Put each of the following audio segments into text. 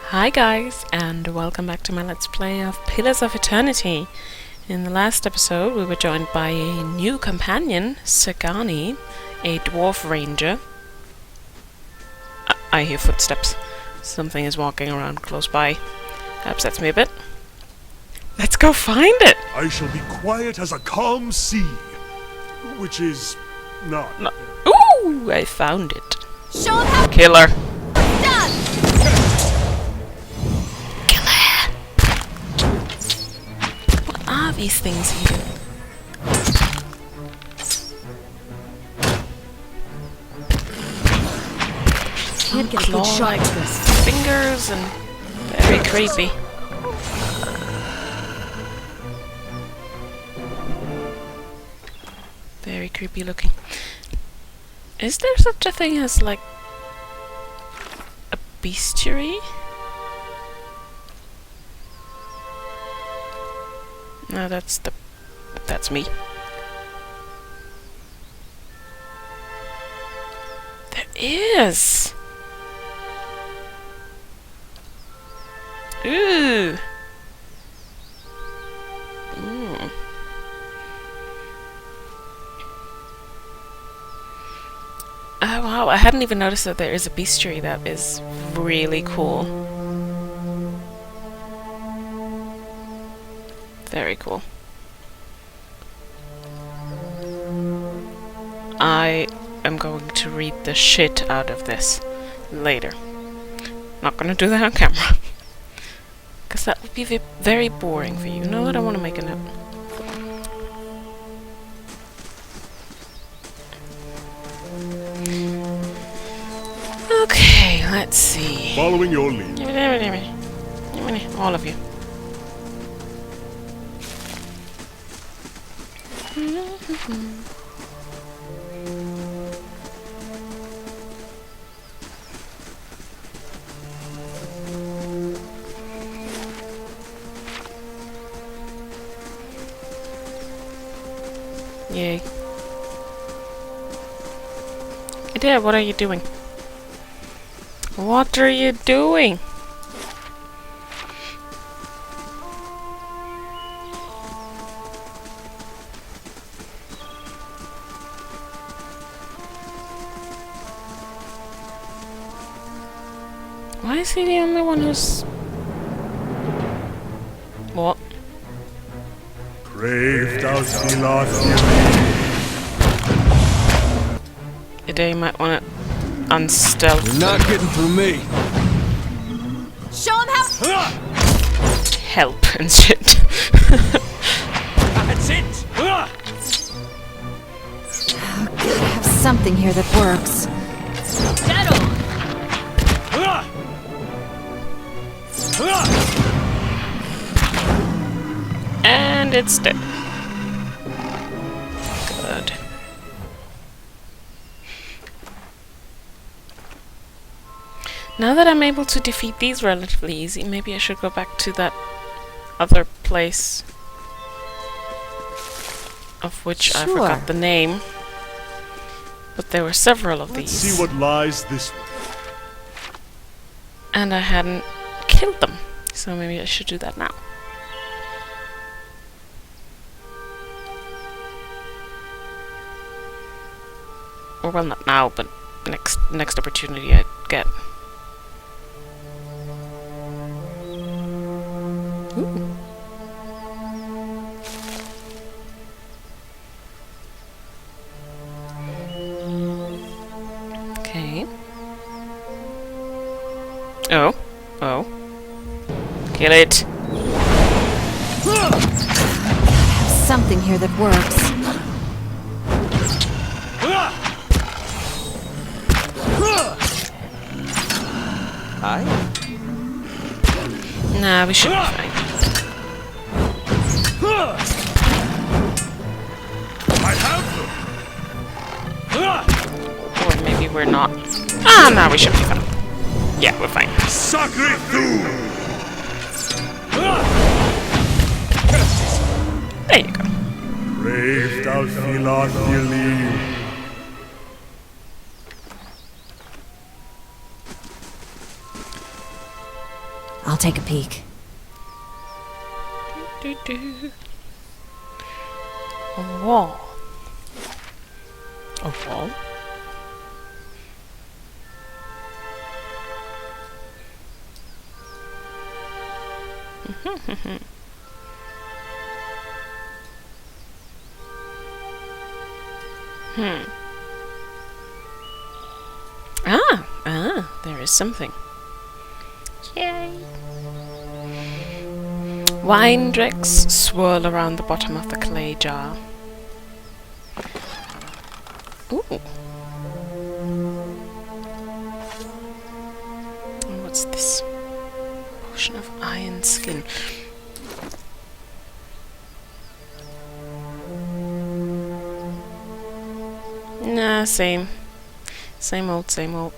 Hi guys, and welcome back to my Let's Play of Pillars of Eternity. In the last episode we were joined by a new companion, Sagani, a dwarf ranger. I hear footsteps. Something is walking around close by. That upsets me a bit. Let's go find it! I shall be quiet as a calm sea, which is not. No. Ooh, I found it. Show 'em how Killer. it's done! What are these things here? Can't get a good shot at this. Fingers and very creepy. Very creepy looking. Is there such a thing as like a bestiary? No, that's me. There is. Ooh. Mm. Oh wow, I hadn't even noticed that there is a bestiary. That is really cool. Very cool. I am going to read the shit out of this later. Not gonna do that on camera. Because that would be very boring for you. You know what? I want to make a note. Okay, let's see. Following your lead. All of you. Yay. Idea, what are you doing? What are you doing? Why is he the only one who's... What? Brave thou Silas. Idea, you might want to unstealth. You're not getting through me. Show 'em how Help and shit. That's it. gotta have something here that works. Settle! And it's dead. Good. Now that I'm able to defeat these relatively easy, maybe I should go back to that other place of which I forgot the name. But there were several of Let's these. see what lies this way. And I hadn't killed them. So maybe I should do that now. Or well, not now, but next opportunity I get. Ooh. Okay. Oh. Kill it. Have something here that works. Hi. Nah, we should be fine. I have them. Or maybe we're not. Ah, now we should be fine. Yeah, we're fine. Sacre tu. There you go. Brave thou Silas. I'll take a peek. A wall. A wall? There is something. Yay! Wine dregs swirl around the bottom of the clay jar. Ooh. And what's this? Potion of iron skin. Nah, same. Same old, same old.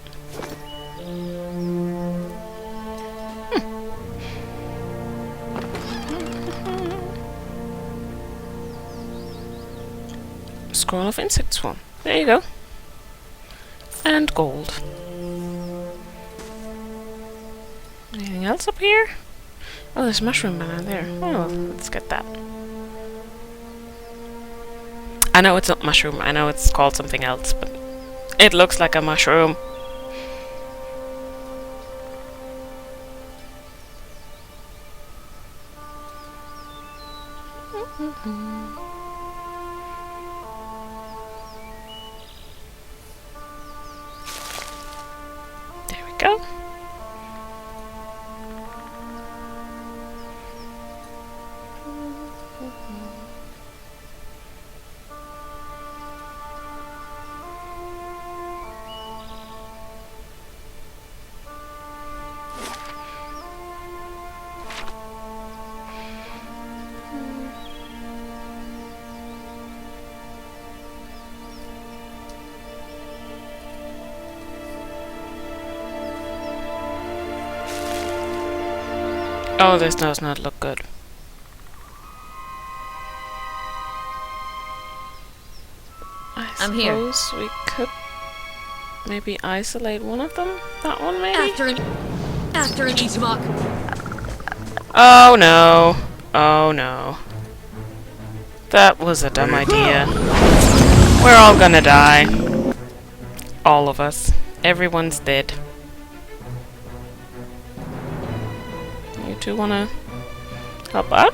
Scroll of insect swarm. There you go. And gold. Anything else up here? Oh, there's mushroom banana there. Oh, well, let's get that. I know it's not mushroom. I know it's called something else, but it looks like a mushroom. There we go. Oh, this does not look good. I'm here. I suppose we could maybe isolate one of them? That one, maybe? After an Izumak. Oh no. Oh no. That was a dumb idea. We're all gonna die. All of us. Everyone's dead. You two wanna help out?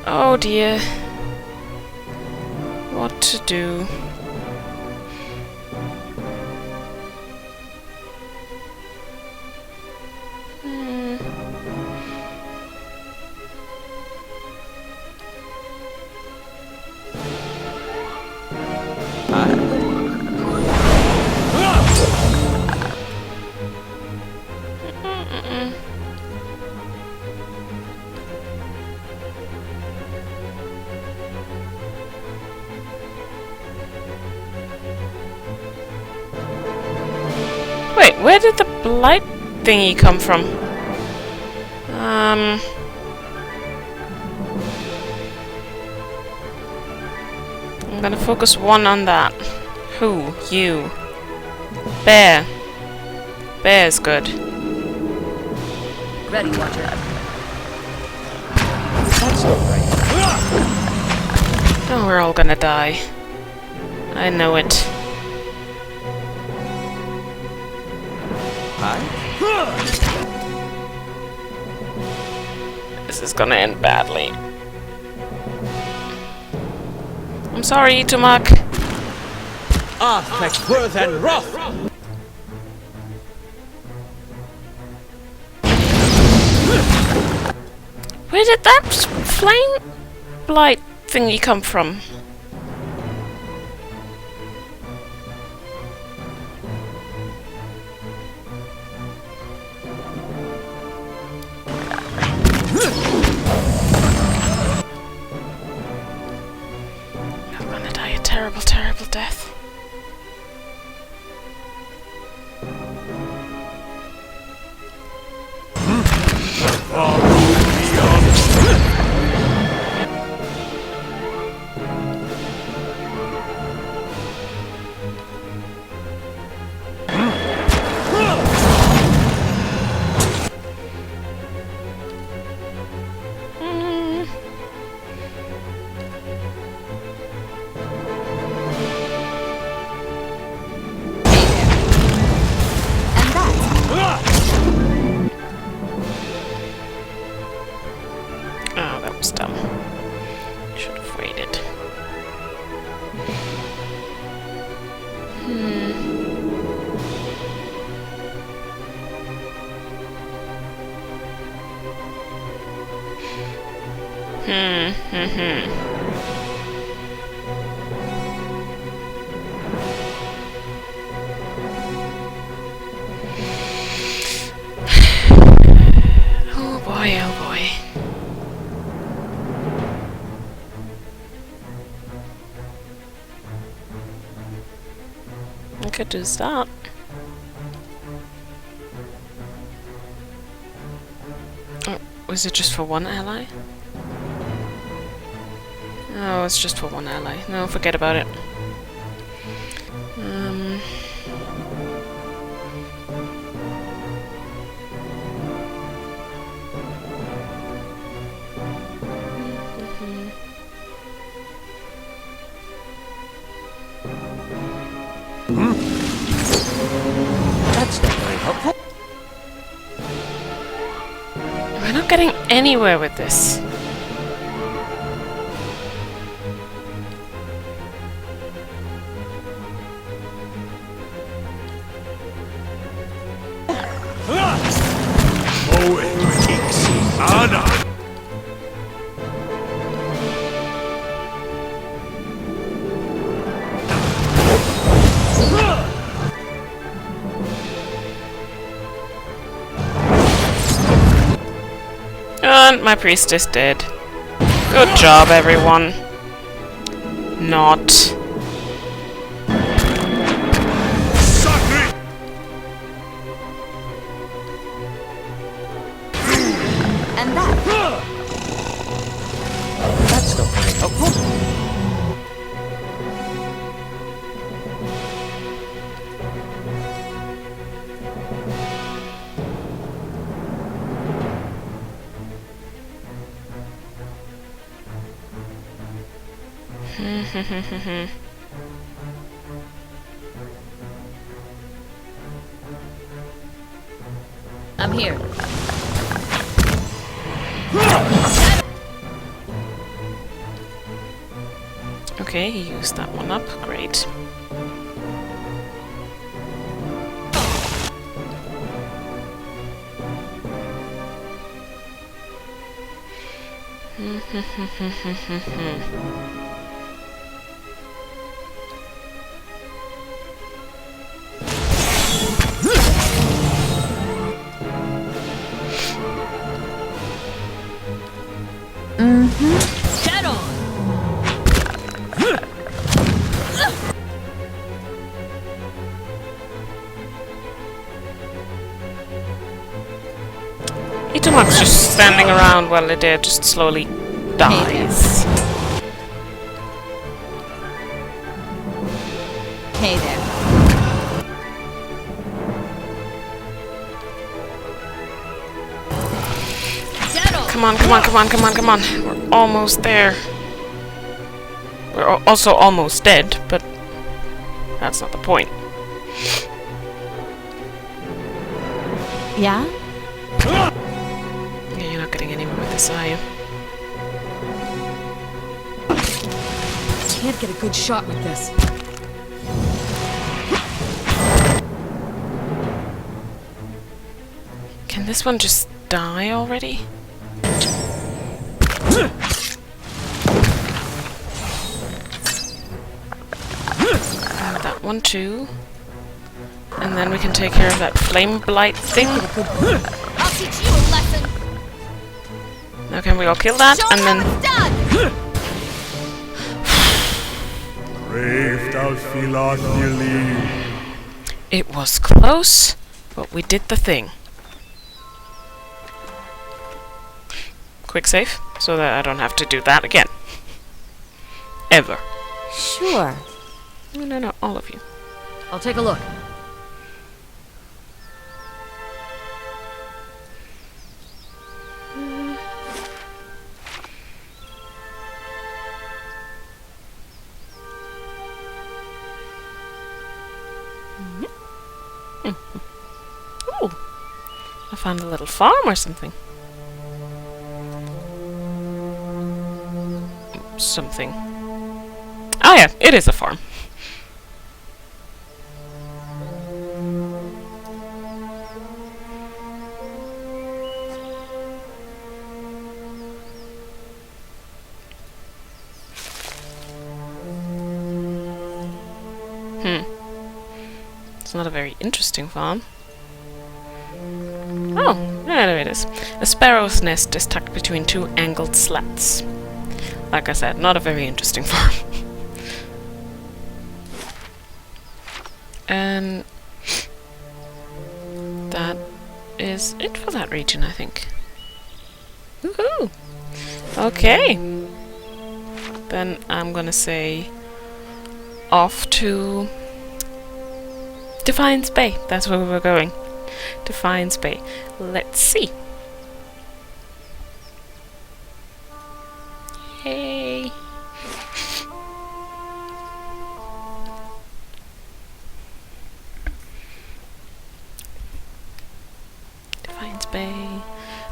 Oh dear. What to do? Wait, where did the blight thingy come from? I'm gonna focus one on that. Who? You. Bear. Bear's good. Ready, Watcher. That's not right. Oh, we're all gonna die. I know it. Hi. This is gonna end badly. I'm sorry, Tumak. Worth and Roth. Where did that flame blight thingy come from? I'm gonna die a terrible, terrible death. Oh boy, oh boy. I could do that. Oh, was it just for one ally? Oh, it's just for one ally. No, forget about it. That's not very helpful. We're not getting anywhere with this. Anna! And my priest is dead. Good job, everyone. Not. Sacre! And that. That's not very helpful. I'm here. Okay, he used that one up. Great. Dead on. Itomak's just standing around while Lydia just slowly dies. Hey there. Dead on. Come on, come on, come on, come on, come on. We're almost there. We're also almost dead, but that's not the point. Yeah? Yeah, you're not getting anywhere with this, are you? Can't get a good shot with this. Can this one just die already? And that one too. And then we can take care of that flame blight thing. I'll teach you a lesson. Okay, we all kill that, Show and me then how it's done. Brave thou Philoth nearly. it was close, but we did the thing. Quick save, so that I don't have to do that again. Ever. Sure. No, no, all of you. I'll take a look. Ooh, I found a little farm or something. Something. Oh yeah, it is a farm. It's not a very interesting farm. Oh, there it is. A sparrow's nest is tucked between two angled slats. Like I said, not a very interesting farm. And that is it for that region, I think. Woohoo! Okay. Then I'm gonna say off to Defiance Bay. That's where we were going. Defiance Bay. Let's see. Yay! Defiance Bay.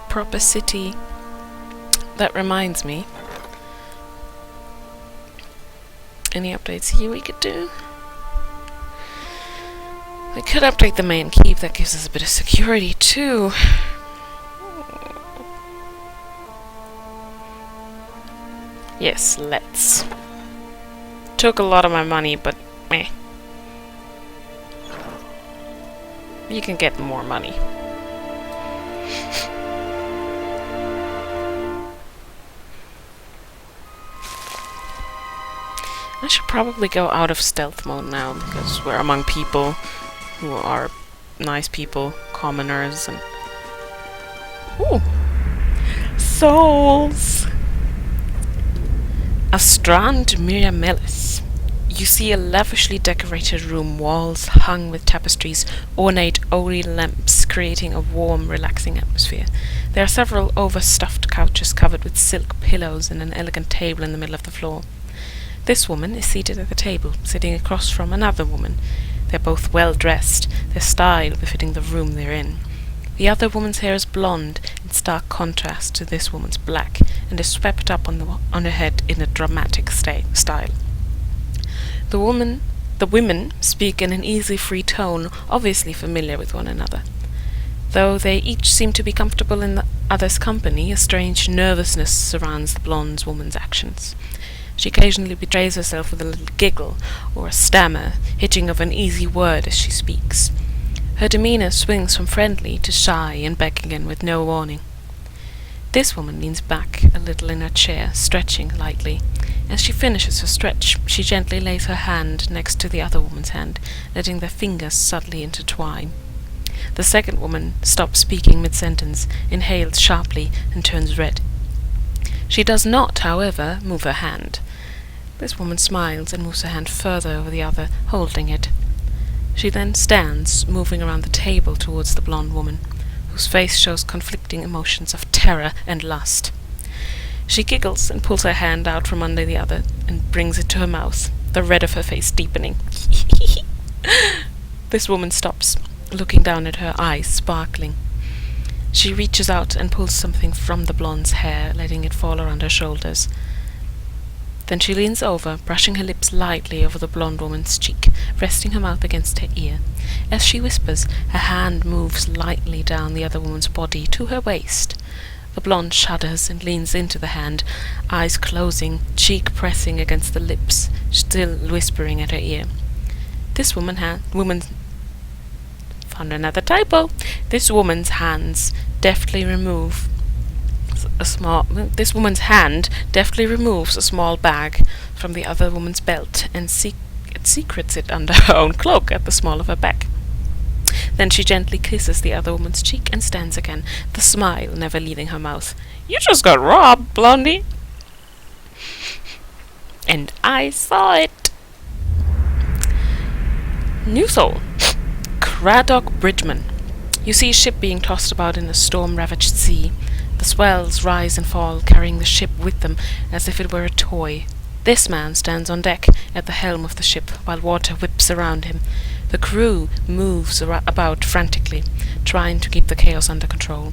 Proper city. That reminds me. Any updates here we could do? We could update the main keep, that gives us a bit of security too. Yes, let's. Took a lot of my money, but meh. You can get more money. I should probably go out of stealth mode now, because we're among people who are nice people, commoners, and... Ooh! Souls! A Strand Miramelis. You see a lavishly decorated room, walls hung with tapestries, ornate oily lamps, creating a warm, relaxing atmosphere. There are several overstuffed couches covered with silk pillows and an elegant table in the middle of the floor. This woman is seated at the table, sitting across from another woman. They're both well dressed, their style befitting the room they're in. The other woman's hair is blonde, in stark contrast to this woman's black, and is swept up on her head in a dramatic style. The women speak in an easy, free tone, obviously familiar with one another. Though they each seem to be comfortable in the other's company, a strange nervousness surrounds the blonde woman's actions. She occasionally betrays herself with a little giggle or a stammer, hitching of an easy word as she speaks. Her demeanour swings from friendly to shy and back again with no warning. This woman leans back a little in her chair, stretching lightly. As she finishes her stretch, she gently lays her hand next to the other woman's hand, letting their fingers subtly intertwine. The second woman stops speaking mid-sentence, inhales sharply, and turns red. She does not, however, move her hand. This woman smiles and moves her hand further over the other, holding it. She then stands, moving around the table towards the blonde woman, whose face shows conflicting emotions of terror and lust. She giggles and pulls her hand out from under the other and brings it to her mouth, the red of her face deepening. This woman stops, looking down at her, eyes sparkling. She reaches out and pulls something from the blonde's hair, letting it fall around her shoulders. Then she leans over, brushing her lips lightly over the blonde woman's cheek, resting her mouth against her ear. As she whispers, her hand moves lightly down the other woman's body to her waist. The blonde shudders and leans into the hand, eyes closing, cheek pressing against the lips, still whispering at her ear. This woman's hands deftly remove This woman's hand deftly removes a small bag from the other woman's belt and secretes it under her own cloak at the small of her back. Then she gently kisses the other woman's cheek and stands again, the smile never leaving her mouth. "You just got robbed, Blondie." And I saw it. New soul. Craddock Bridgman. You see a ship being tossed about in a storm-ravaged sea. The swells rise and fall, carrying the ship with them as if it were a toy. This man stands on deck at the helm of the ship, while water whips around him. The crew moves about frantically, trying to keep the chaos under control.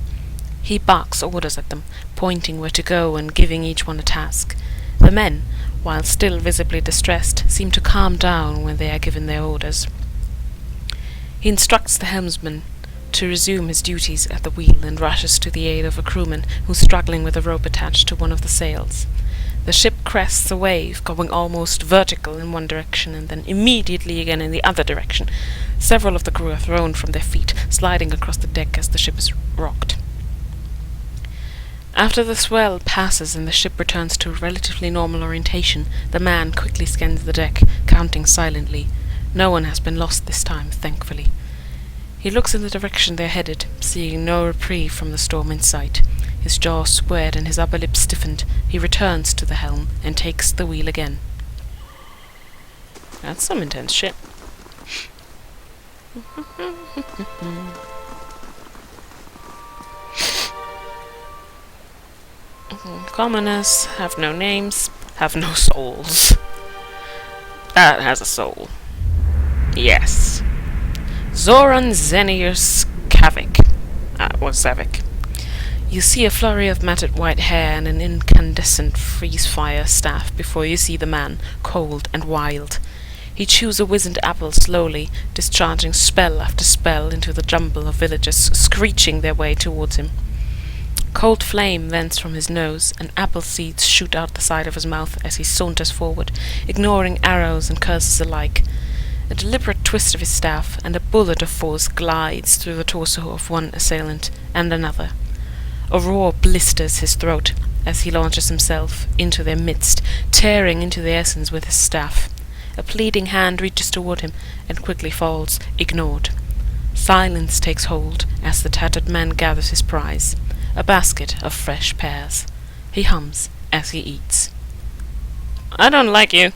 He barks orders at them, pointing where to go and giving each one a task. The men, while still visibly distressed, seem to calm down when they are given their orders. He instructs the helmsman to resume his duties at the wheel and rushes to the aid of a crewman who's struggling with a rope attached to one of the sails. The ship crests a wave, going almost vertical in one direction and then immediately again in the other direction, Several of the crew are thrown from their feet, sliding across the deck as the ship is rocked. After the swell passes and the ship returns to relatively normal orientation, the man quickly scans the deck, counting silently. No one has been lost this time, thankfully. He looks in the direction they're headed, seeing no reprieve from the storm in sight. His jaw squared and his upper lip stiffened. He returns to the helm and takes the wheel again. That's some intense shit. Commoners have no names, have no souls. That has a soul. Yes. Zoran Zenius Kavik. Was Zavik. You see a flurry of matted white hair and an incandescent freeze-fire staff before you see the man, cold and wild. He chews a wizened apple slowly, discharging spell after spell into the jumble of villagers screeching their way towards him. Cold flame vents from his nose, and apple seeds shoot out the side of his mouth as he saunters forward, ignoring arrows and curses alike. A deliberate twist of his staff, and a bullet of force glides through the torso of one assailant and another. A roar blisters his throat as he launches himself into their midst, tearing into the essence with his staff. A pleading hand reaches toward him and quickly falls, ignored. Silence takes hold as the tattered man gathers his prize, a basket of fresh pears. He hums as he eats. I don't like you.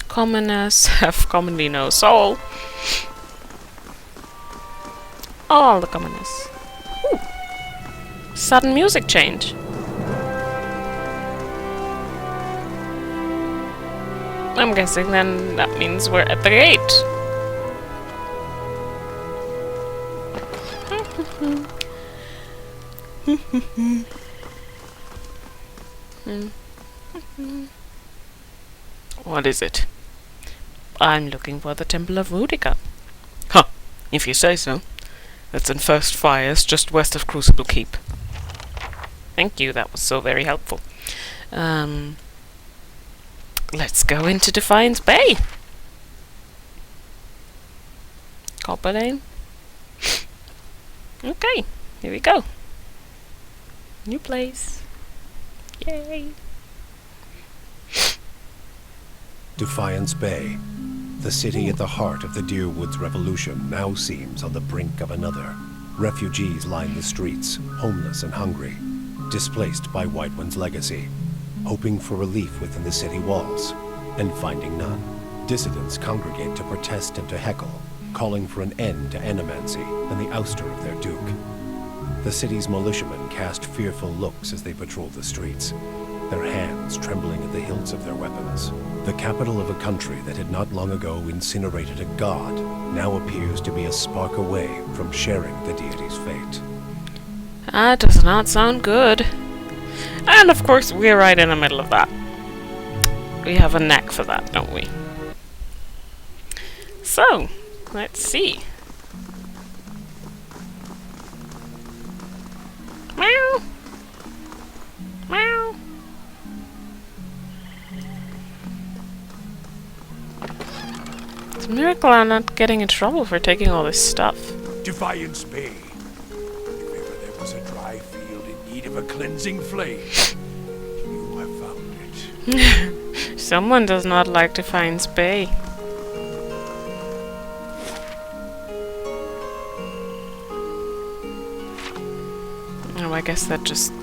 Commoners have commonly no soul. All the commoners. Ooh. Sudden music change. I'm guessing then that means we're at the gate. What is it? I'm looking for the Temple of Rudica. Huh, if you say so. It's in First Fires, just west of Crucible Keep. Thank you, that was so very helpful. Let's go into Defiance Bay. Copper Lane. Okay, here we go. New place. Yay. Defiance Bay. The city at the heart of the Deerwoods Revolution now seems on the brink of another. Refugees line the streets, homeless and hungry, displaced by White One's legacy, hoping for relief within the city walls, and finding none. Dissidents congregate to protest and to heckle, calling for an end to animancy and the ouster of their duke. The city's militiamen cast fearful looks as they patrol the streets, their hands trembling at the hilts of their weapons. The capital of a country that had not long ago incinerated a god now appears to be a spark away from sharing the deity's fate. That does not sound good. And of course, we're right in the middle of that. We have a knack for that, don't we? So, let's see. Meow. Meow. It's a miracle I'm not getting in trouble for taking all this stuff. Defiance Bay. If ever there was a dry field in need of a cleansing flame, you have found it. Someone does not like Defiance Bay. Oh, I guess that just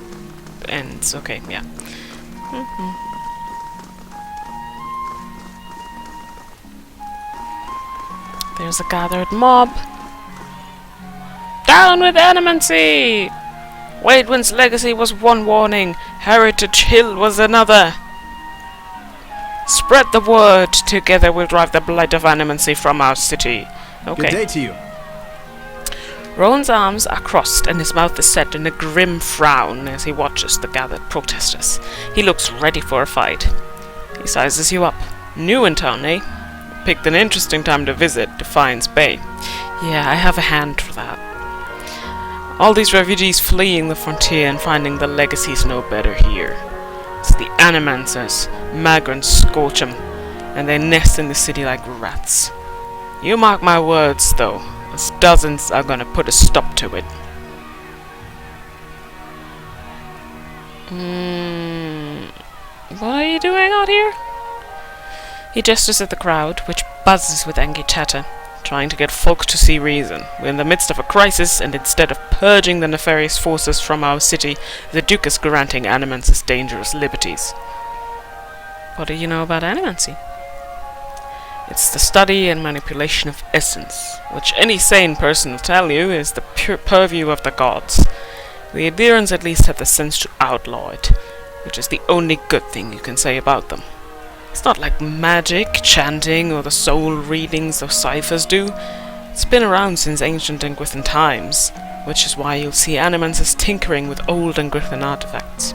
ends. Okay, yeah. There's a gathered mob. Down with animancy! Waidwin's legacy was one warning, Heritage Hill was another. Spread the word, together we'll drive the blight of animancy from our city. Okay. Good day to you. Rowan's arms are crossed and his mouth is set in a grim frown as he watches the gathered protesters. He looks ready for a fight. He sizes you up. New in town, eh? Picked an interesting time to visit Defiance Bay. Yeah, I have a hand for that. All these refugees fleeing the frontier and finding the legacies no better here. It's the Animancers. Migrants scorch 'em, and they nest in the city like rats. You mark my words, though, as dozens are gonna put a stop to it. What are you doing out here? He gestures at the crowd, which buzzes with angry chatter, trying to get folk to see reason. We're in the midst of a crisis, and instead of purging the nefarious forces from our city, the Duke is granting Animance's dangerous liberties. What do you know about animancy? It's the study and manipulation of essence, which any sane person will tell you is the pure purview of the gods. The Adherents at least have the sense to outlaw it, which is the only good thing you can say about them. It's not like magic, chanting, or the soul readings of ciphers do. It's been around since ancient Angrithan times, which is why you'll see Animances tinkering with old Angrithan artifacts.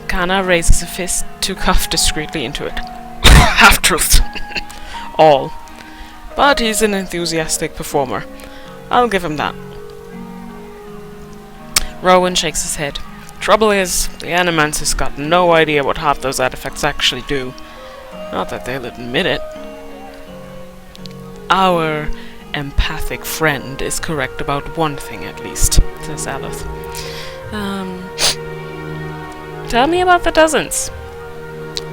Kana raises a fist to cuff discreetly into it. Half-truths. All. But he's an enthusiastic performer. I'll give him that. Rowan shakes his head. Trouble is, the Animances got no idea what half those artifacts actually do. Not that they'll admit it. Our empathic friend is correct about one thing at least, says Aloth. Tell me about the dozens.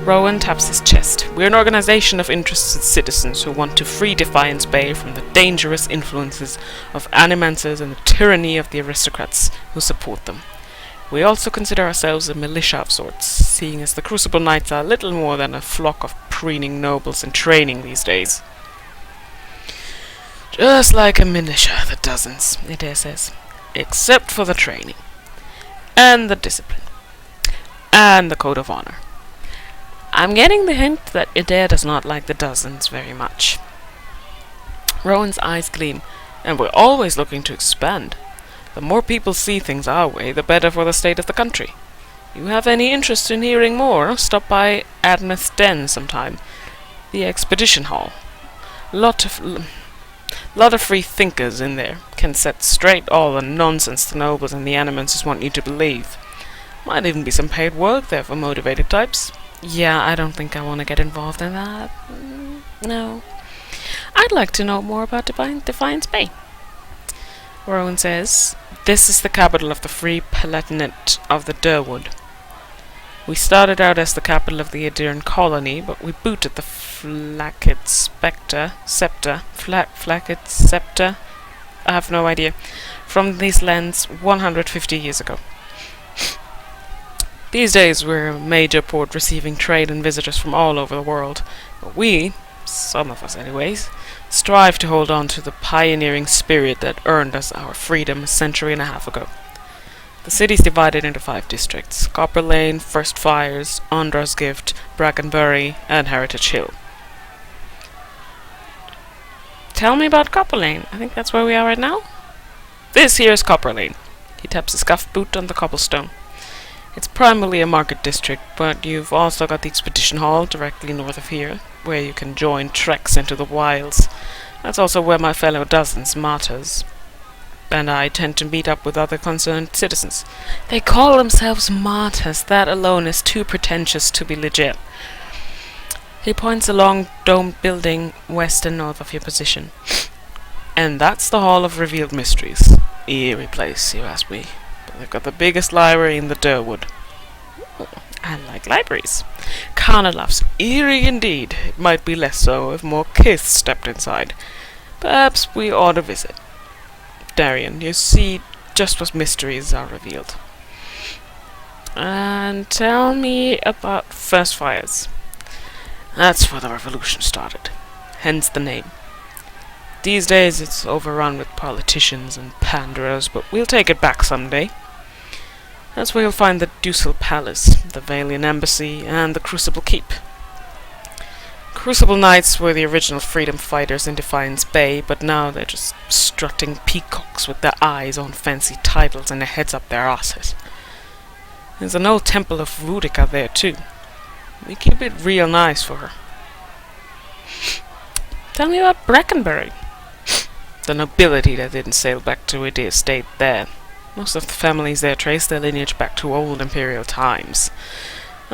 Rowan taps his chest. We're an organization of interested citizens who want to free Defiance Bay from the dangerous influences of Animancers and the tyranny of the aristocrats who support them. We also consider ourselves a militia of sorts, seeing as the Crucible Knights are little more than a flock of preening nobles in training these days. Just like a militia, the dozens, Adair says. Except for the training. And the discipline. And the code of honor. I'm getting the hint that Adair does not like the dozens very much. Rowan's eyes gleam, and we're always looking to expand. The more people see things our way, the better for the state of the country. You have any interest in hearing more, stop by Admeth's Den sometime. The expedition hall. Lot of free thinkers in there. Can set straight all the nonsense the nobles and the Animances want you to believe. Might even be some paid work there for motivated types. Yeah, I don't think I want to get involved in that. No. I'd like to know more about Defiance Bay. Rowan says, this is the capital of the Free Palatinate of the Durwood. We started out as the capital of the Adherent colony, but we booted the Flacket Scepter, I have no idea, from these lands 150 years ago. These days we're a major port receiving trade and visitors from all over the world, but we, some of us anyways, strive to hold on to the pioneering spirit that earned us our freedom a century and a half ago. The city's divided into 5 districts: Copper Lane, First Fires, Andra's Gift, Brackenbury, and Heritage Hill. Tell me about Copper Lane. I think that's where we are right now. This here's Copper Lane. He taps his scuffed boot on the cobblestone. It's primarily a market district, but you've also got the Expedition Hall directly north of here, where you can join treks into the wilds. That's also where my fellow dozens, martyrs, and I tend to meet up with other concerned citizens. They call themselves martyrs. That alone is too pretentious to be legit. He points a long domed building west and north of your position. And that's the Hall of Revealed Mysteries. Eerie place, you ask me. But they've got the biggest library in the Durwood. I like libraries. Kana laughs. Eerie indeed. It might be less so if more kith stepped inside. Perhaps we ought to visit. Darian, you see just what mysteries are revealed. And tell me about First Fires. That's where the revolution started. Hence the name. These days it's overrun with politicians and panderers, but we'll take it back someday. That's where you'll find the Ducal Palace, the Valian Embassy, and the Crucible Keep. Crucible Knights were the original freedom fighters in Defiance Bay, but now they're just strutting peacocks with their eyes on fancy titles and their heads up their asses. There's an old temple of Rudica there too. We keep it real nice for her. Tell me about Brackenbury. The nobility that didn't sail back to Idea stayed there. Most of the families there trace their lineage back to old imperial times.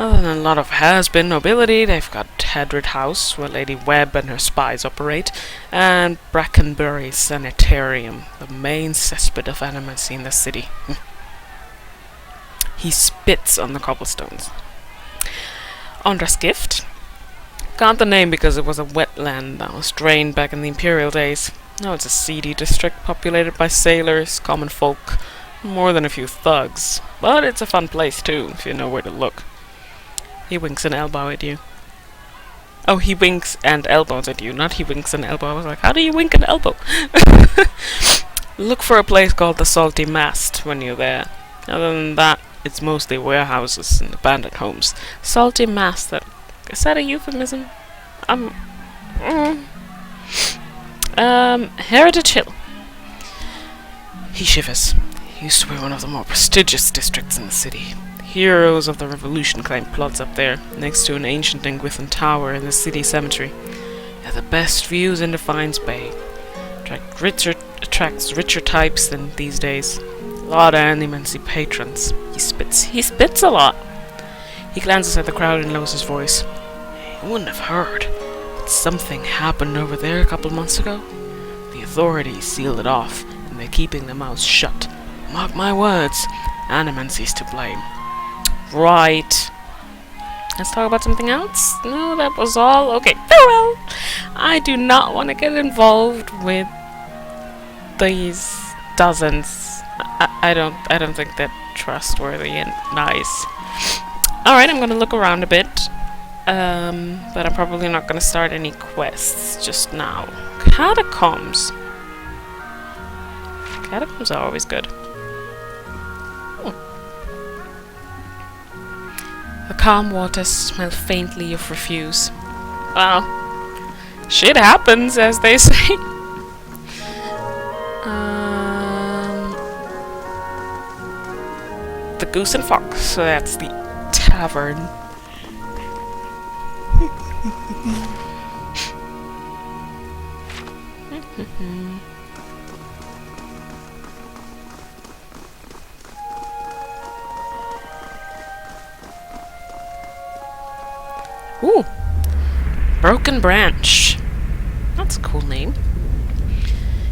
Other than a lot of has-been nobility, they've got Hedred House, where Lady Webb and her spies operate, and Brackenbury Sanitarium, the main cesspit of animacy in the city. He spits on the cobblestones. Andra's Gift got the name because it was a wetland that was drained back in the Imperial days. Now it's a seedy district populated by sailors, common folk, more than a few thugs. But it's a fun place too, if you know where to look. He winks an elbow at you. Oh, he winks and elbows at you, not he winks an elbow. I was like, how do you wink an elbow? Look for a place called the Salty Mast when you're there. Other than that, it's mostly warehouses and abandoned homes. Salty Mast, is that a euphemism? Heritage Hill. He shivers. He used to be one of the more prestigious districts in the city. Heroes of the Revolution claim plots up there, next to an ancient Engwithan tower in the city cemetery. They have the best views in Defiance Bay. Attracts richer types than these days. A lot of animancy patrons. He spits a lot. He glances at the crowd and lowers his voice. You wouldn't have heard, but something happened over there a couple months ago. The authorities sealed it off, and they're keeping their mouths shut. Mark my words, animancy's to blame. Right. Let's talk about something else? No, that was all? Okay, farewell! I do not want to get involved with these dozens. I don't think they're trustworthy and nice. Alright, I'm gonna look around a bit. But I'm probably not gonna start any quests just now. Catacombs. Catacombs are always good. The calm waters smell faintly of refuse. Well, shit happens, as they say. The Goose and Fox, so that's the tavern. Ooh, Broken Branch. That's a cool name.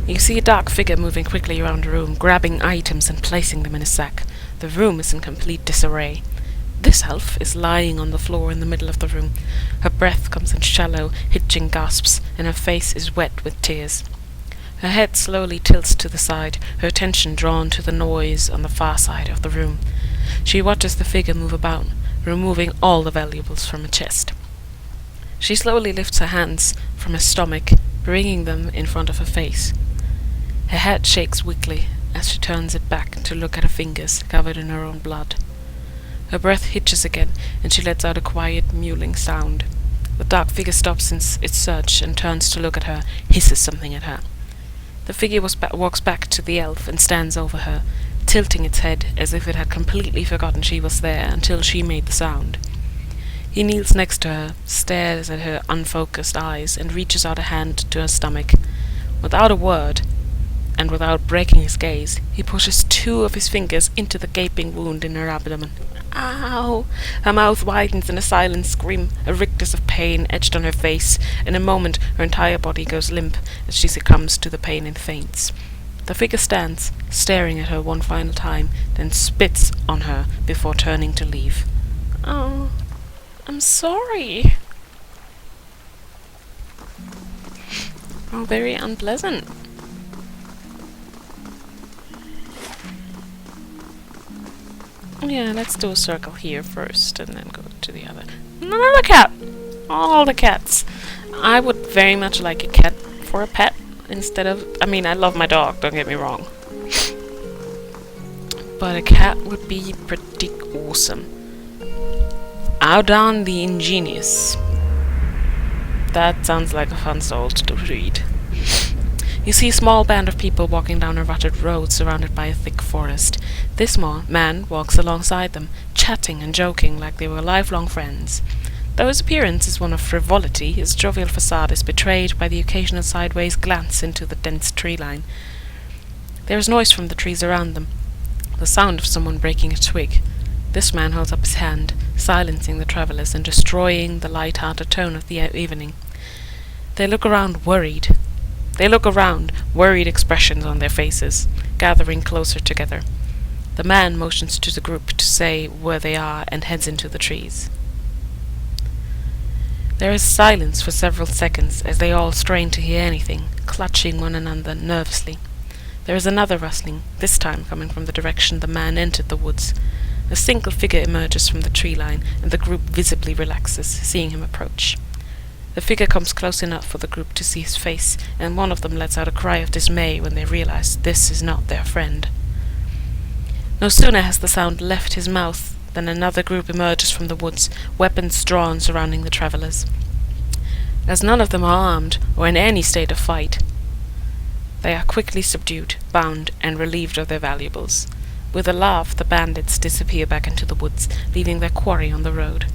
You see a dark figure moving quickly around the room, grabbing items and placing them in a sack. The room is in complete disarray. This elf is lying on the floor in the middle of the room. Her breath comes in shallow, hitching gasps, and her face is wet with tears. Her head slowly tilts to the side, her attention drawn to the noise on the far side of the room. She watches the figure move about, removing all the valuables from her chest. She slowly lifts her hands from her stomach, bringing them in front of her face. Her head shakes weakly as she turns it back to look at her fingers covered in her own blood. Her breath hitches again, and she lets out a quiet, mewling sound. The dark figure stops in its search and turns to look at her, hisses something at her. The figure walks back to the elf and stands over her, tilting its head as if it had completely forgotten she was there until she made the sound. He kneels next to her, stares at her unfocused eyes, and reaches out a hand to her stomach. Without a word, and without breaking his gaze, he pushes 2 of his fingers into the gaping wound in her abdomen. Ow! Her mouth widens in a silent scream, a rictus of pain etched on her face. In a moment, her entire body goes limp as she succumbs to the pain and faints. The figure stands, staring at her one final time, then spits on her before turning to leave. Oh, I'm sorry. Oh, very unpleasant. Yeah, let's do a circle here first and then go to the other. Another cat! All the cats. I would very much like a cat for a pet instead of... I mean, I love my dog, don't get me wrong. But a cat would be pretty awesome. Audon the Ingenious. That sounds like a fun soul to read. You see a small band of people walking down a rutted road surrounded by a thick forest. This man walks alongside them, chatting and joking like they were lifelong friends. Though his appearance is one of frivolity, his jovial facade is betrayed by the occasional sideways glance into the dense tree line. There is noise from the trees around them, the sound of someone breaking a twig. This man holds up his hand, silencing the travellers and destroying the light-hearted tone of the evening. They look around, worried, expressions on their faces, gathering closer together. The man motions to the group to say where they are and heads into the trees. There is silence for several seconds as they all strain to hear anything, clutching one another nervously. There is another rustling, this time coming from the direction the man entered the woods. A single figure emerges from the tree line, and the group visibly relaxes, seeing him approach. The figure comes close enough for the group to see his face, and one of them lets out a cry of dismay when they realize this is not their friend. No sooner has the sound left his mouth than another group emerges from the woods, weapons drawn surrounding the travellers. As none of them are armed or in any state of fight, they are quickly subdued, bound, and relieved of their valuables. With a laugh, the bandits disappear back into the woods, leaving their quarry on the road.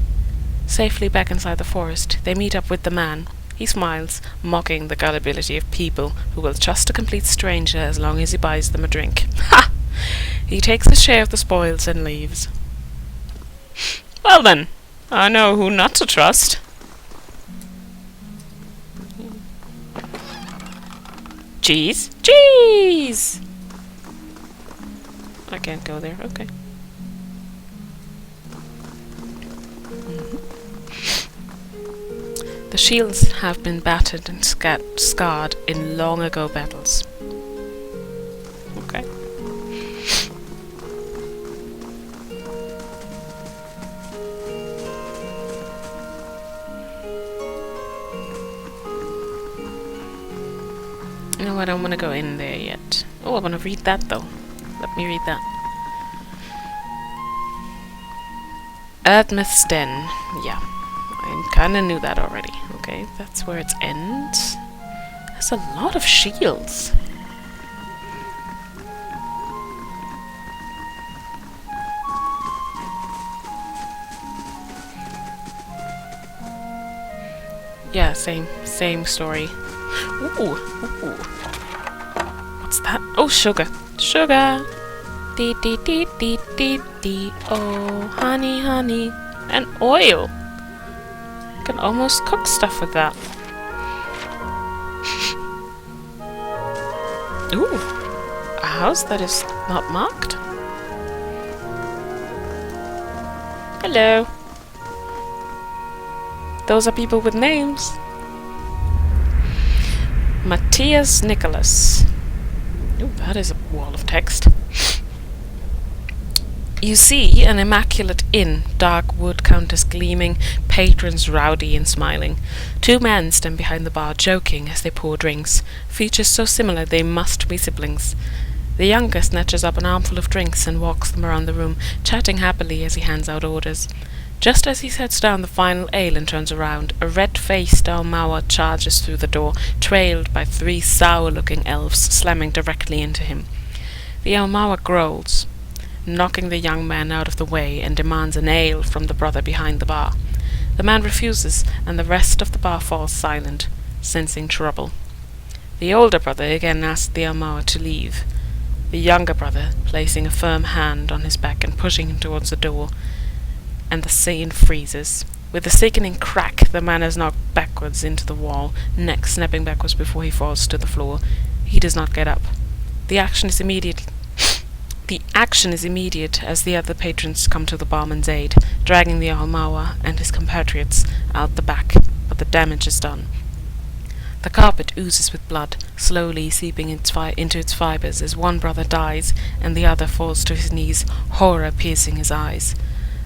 Safely back inside the forest, they meet up with the man. He smiles, mocking the gullibility of people who will trust a complete stranger as long as he buys them a drink. Ha! He takes his share of the spoils and leaves. Well then, I know who not to trust. Cheese? Cheese! I can't go there, okay. The shields have been battered and scarred in long-ago battles. Okay. No, I don't want to go in there yet. Oh, I want to read that though. Let me read that. Erdmith's Den. Yeah, I kind of knew that already. Okay, that's where it ends. There's a lot of shields. Yeah, same story. Ooh. What's that? Oh, sugar. Sugar. Dee dee dee dee dee dee. Oh, honey, honey. And oil. Can almost cook stuff with that. Ooh. A house that is not marked. Hello. Those are people with names. Matthias Nicholas. Oh, that is a wall of text. You see an immaculate inn, dark wood counters gleaming, patrons rowdy and smiling. Two men stand behind the bar joking as they pour drinks, features so similar they must be siblings. The younger snatches up an armful of drinks and walks them around the room, chatting happily as he hands out orders. Just as he sets down the final ale and turns around, a red-faced Almawa charges through the door, trailed by three sour-looking elves slamming directly into him. The Almawa growls, knocking the young man out of the way, and demands an ale from the brother behind the bar. The man refuses, and the rest of the bar falls silent, sensing trouble. The older brother again asks the Almawa to leave, the younger brother placing a firm hand on his back and pushing him towards the door, and the scene freezes. With a sickening crack, the man is knocked backwards into the wall, neck snapping backwards before he falls to the floor. He does not get up. The action is immediate as the other patrons come to the barman's aid, dragging the Almawa and his compatriots out the back, but the damage is done. The carpet oozes with blood, slowly seeping into its fibers as one brother dies and the other falls to his knees, horror piercing his eyes.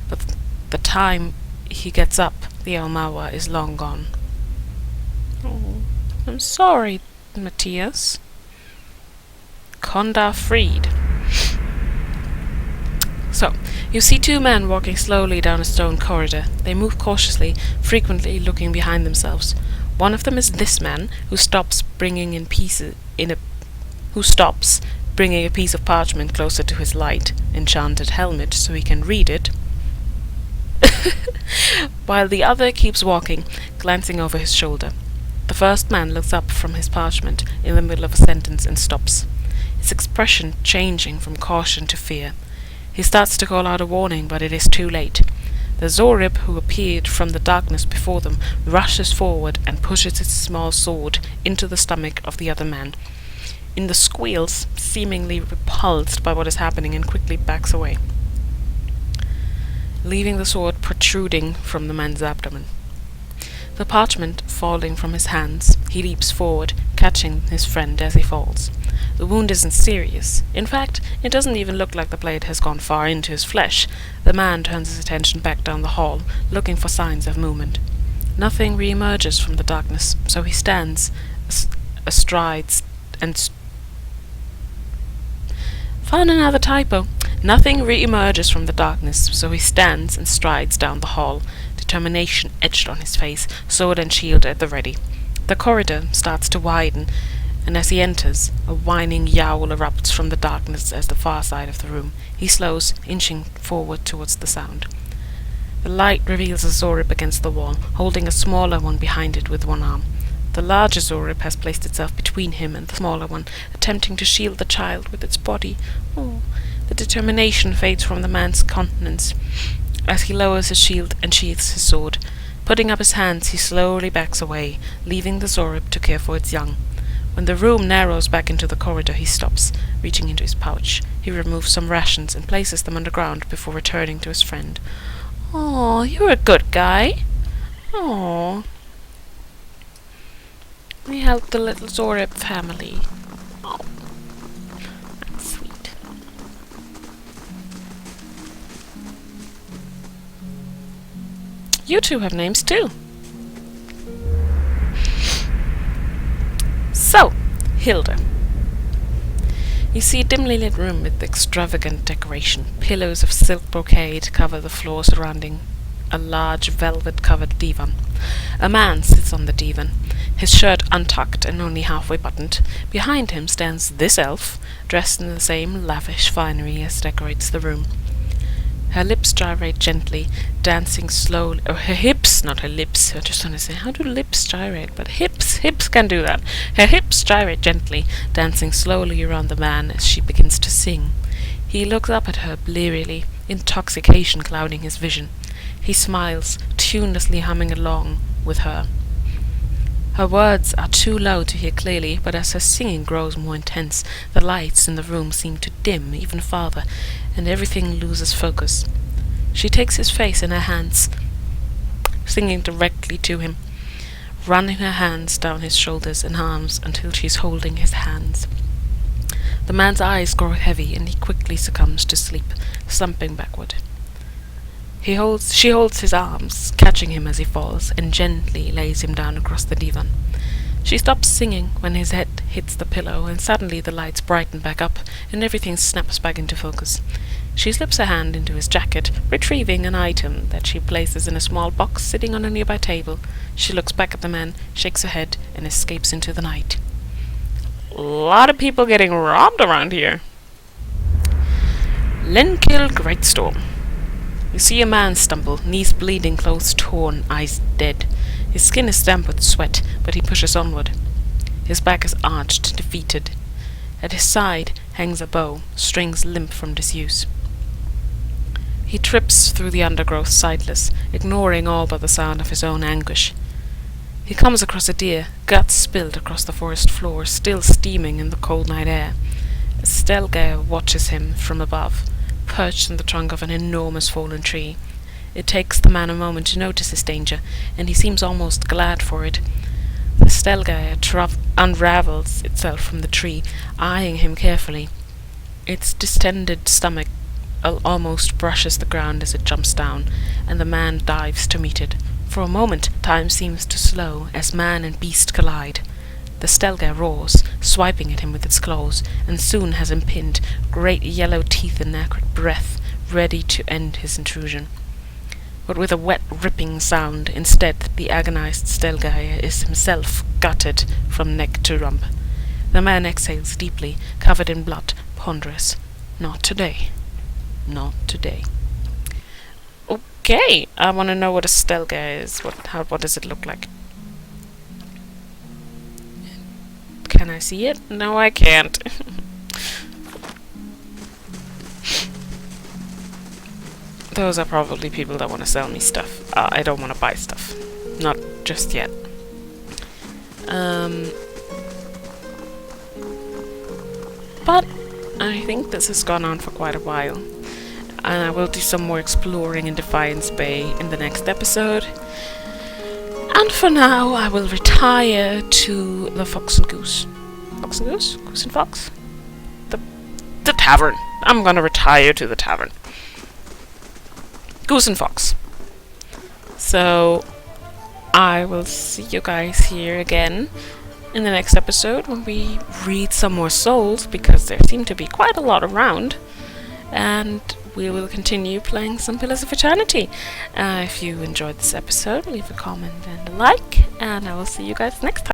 But the time he gets up, the Almawa is long gone. Oh, I'm sorry, Matthias. Kondar freed. So, you see two men walking slowly down a stone corridor. They move cautiously, frequently looking behind themselves. One of them is this man, who stops bringing a piece of parchment closer to his light, enchanted helmet so he can read it, while the other keeps walking, glancing over his shoulder. The first man looks up from his parchment in the middle of a sentence and stops, his expression changing from caution to fear. He starts to call out a warning, but it is too late. The Zorib, who appeared from the darkness before them, rushes forward and pushes its small sword into the stomach of the other man. In the squeals, seemingly repulsed by what is happening, and quickly backs away, leaving the sword protruding from the man's abdomen. The parchment falling from his hands, he leaps forward, catching his friend as he falls. The wound isn't serious. In fact, it doesn't even look like the blade has gone far into his flesh. The man turns his attention back down the hall, looking for signs of movement. Nothing re-emerges from the darkness, so he stands astride and found another typo. Nothing re-emerges from the darkness, so he stands and strides down the hall, determination etched on his face, sword and shield at the ready. The corridor starts to widen, and as he enters, a whining yowl erupts from the darkness as the far side of the room. He slows, inching forward towards the sound. The light reveals a Zorib against the wall, holding a smaller one behind it with one arm. The larger Zorib has placed itself between him and the smaller one, attempting to shield the child with its body. Oh, the determination fades from the man's countenance as he lowers his shield and sheathes his sword. Putting up his hands, he slowly backs away, leaving the Zorib to care for its young. When the room narrows back into the corridor, he stops, reaching into his pouch. He removes some rations and places them on the ground before returning to his friend. "Oh, you're a good guy. Oh, we helped the little Zorib family. Oh, that's sweet." You two have names too. So, Hilda. You see a dimly lit room with extravagant decoration. Pillows of silk brocade cover the floor surrounding a large velvet-covered divan. A man sits on the divan, his shirt untucked and only halfway buttoned. Behind him stands this elf, dressed in the same lavish finery as decorates the room. Her lips gyrate gently, dancing slowly. Or her hips, not her lips. I just want to say, how do lips gyrate? But hips can do that. Her hips gyrate gently, dancing slowly around the man as she begins to sing. He looks up at her blearily, intoxication clouding his vision. He smiles, tunelessly humming along with her. Her words are too low to hear clearly, but as her singing grows more intense, the lights in the room seem to dim even farther, and everything loses focus. She takes his face in her hands, singing directly to him, running her hands down his shoulders and arms until she's holding his hands. The man's eyes grow heavy, and he quickly succumbs to sleep, slumping backward. She holds his arms, catching him as he falls, and gently lays him down across the divan. She stops singing when his head hits the pillow, and suddenly the lights brighten back up, and everything snaps back into focus. She slips her hand into his jacket, retrieving an item that she places in a small box sitting on a nearby table. She looks back at the man, shakes her head, and escapes into the night. A lot of people getting robbed around here. Lenkill Greatstorm. You see a man stumble, knees bleeding, clothes torn, eyes dead. His skin is damp with sweat, but he pushes onward. His back is arched, defeated. At his side hangs a bow, strings limp from disuse. He trips through the undergrowth sightless, ignoring all but the sound of his own anguish. He comes across a deer, guts spilled across the forest floor, still steaming in the cold night air. A Stelgaer watches him from above, perched in the trunk of an enormous fallen tree. It takes the man a moment to notice his danger, and he seems almost glad for it. The Stelgaer unravels itself from the tree, eyeing him carefully. Its distended stomach almost brushes the ground as it jumps down, and the man dives to meet it. For a moment, time seems to slow as man and beast collide. The Stelgaer roars, swiping at him with its claws, and soon has him pinned, great yellow teeth and acrid breath, ready to end his intrusion. But with a wet, ripping sound, instead, the agonized Stelgaer is himself gutted from neck to rump. The man exhales deeply, covered in blood, ponderous. Not today. Not today. Okay, I want to know what a Stelgaer is. What does it look like? Can I see it? No, I can't. those are probably people that want to sell me stuff. I don't want to buy stuff. Not just yet. But I think this has gone on for quite a while. And I will do some more exploring in Defiance Bay in the next episode. And for now, I will retire to the Fox and Goose. Fox and Goose? Goose and Fox? The tavern. I'm gonna retire to the tavern. Goose and Fox. So, I will see you guys here again in the next episode when we read some more souls, because there seem to be quite a lot around. And we will continue playing some Pillars of Eternity. If you enjoyed this episode, leave a comment and a like, and I will see you guys next time.